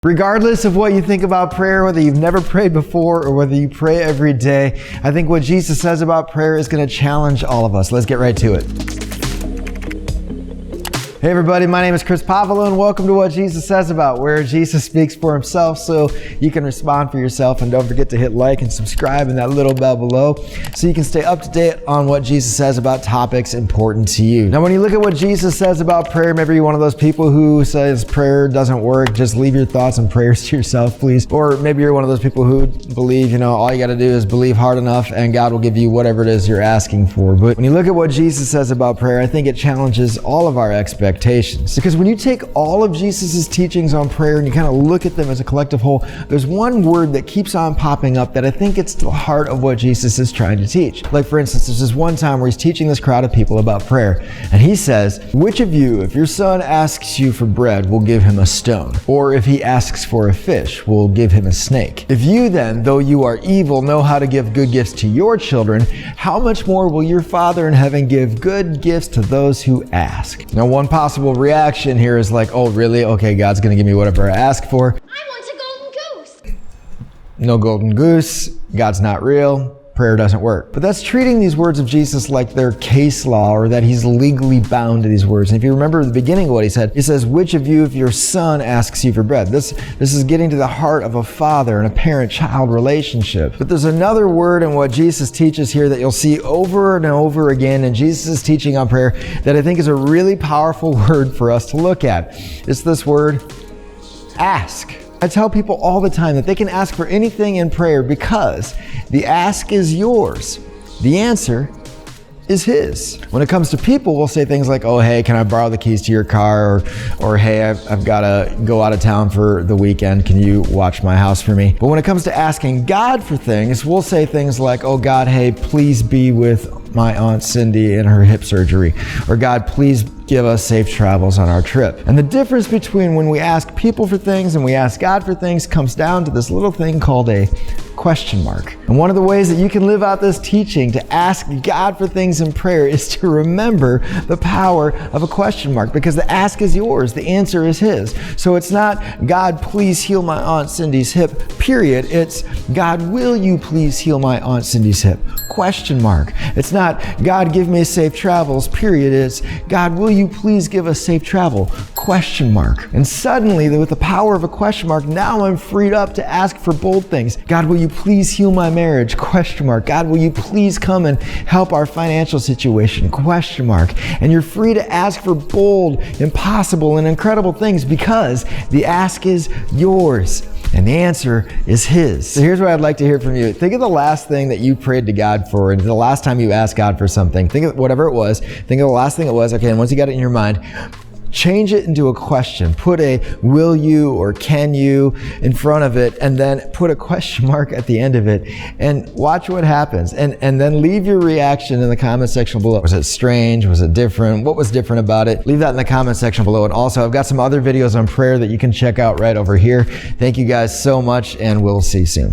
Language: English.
Regardless of what you think about prayer, whether you've never prayed before or whether you pray every day, I think what Jesus says about prayer is going to challenge all of us. Let's get right to it. Hey everybody, my name is Chris Pavalo and welcome to What Jesus Says About, where Jesus speaks for himself so you can respond for yourself. And don't forget to hit like and subscribe and that little bell below so you can stay up to date on what Jesus says about topics important to you. Now when you look at what Jesus says about prayer, maybe you're one of those people who says prayer doesn't work, just leave your thoughts and prayers to yourself, please. Or maybe you're one of those people who believe, all you got to do is believe hard enough and God will give you whatever it is you're asking for. But when you look at what Jesus says about prayer, I think it challenges all of our expectations. Because when you take all of Jesus's teachings on prayer and you kind of look at them as a collective whole, there's one word that keeps on popping up that I think it's the heart of what Jesus is trying to teach. Like for instance, there's this one time where he's teaching this crowd of people about prayer. And he says, which of you, if your son asks you for bread, will give him a stone? Or if he asks for a fish, will give him a snake? If you then, though you are evil, know how to give good gifts to your children, how much more will your Father in heaven give good gifts to those who ask? Now, one possible reaction here is like, oh really? Okay, God's gonna give me whatever I ask for. I want a golden goose. No golden goose. God's not real. Prayer doesn't work. But that's treating these words of Jesus like they're case law or that he's legally bound to these words. And if you remember the beginning of what he says, which of you, if your son asks you for bread? This is getting to the heart of a father and a parent-child relationship. But there's another word in what Jesus teaches here that you'll see over and over again in Jesus' teaching on prayer that I think is a really powerful word for us to look at. It's this word, ask. I tell people all the time that they can ask for anything in prayer because the ask is yours. The answer is his. When it comes to people, we'll say things like, oh, hey, can I borrow the keys to your car? Or hey, I've got to go out of town for the weekend. Can you watch my house for me? But when it comes to asking God for things, we'll say things like, oh God, hey, please be with my Aunt Cindy in her hip surgery. Or God, please give us safe travels on our trip. And the difference between when we ask people for things and we ask God for things comes down to this little thing called a question mark. And one of the ways that you can live out this teaching to ask God for things in prayer is to remember the power of a question mark, because the ask is yours, the answer is his. So it's not, God, please heal my Aunt Cindy's hip, period. It's, God, will you please heal my Aunt Cindy's hip? Question mark. It's not, God, give me safe travels, period. It's, God, will you please give us safe travel? Question mark. And suddenly, with the power of a question mark, now I'm freed up to ask for bold things. God, will you please heal my marriage? Question mark. God, will you please come and help our financial situation? Question mark. And you're free to ask for bold, impossible, and incredible things because the ask is yours. And the answer is his. So here's what I'd like to hear from you. Think of the last thing that you prayed to God for and the last time you asked God for something. Think of whatever it was. Think of the last thing it was. Okay, and once you got it in your mind, change it into a question. Put a will you or can you in front of it and then put a question mark at the end of it and watch what happens. And then leave your reaction in the comment section below. Was it strange? Was it different? What was different about it? Leave that in the comment section below. And also I've got some other videos on prayer that you can check out right over here. Thank you guys so much and we'll see you soon.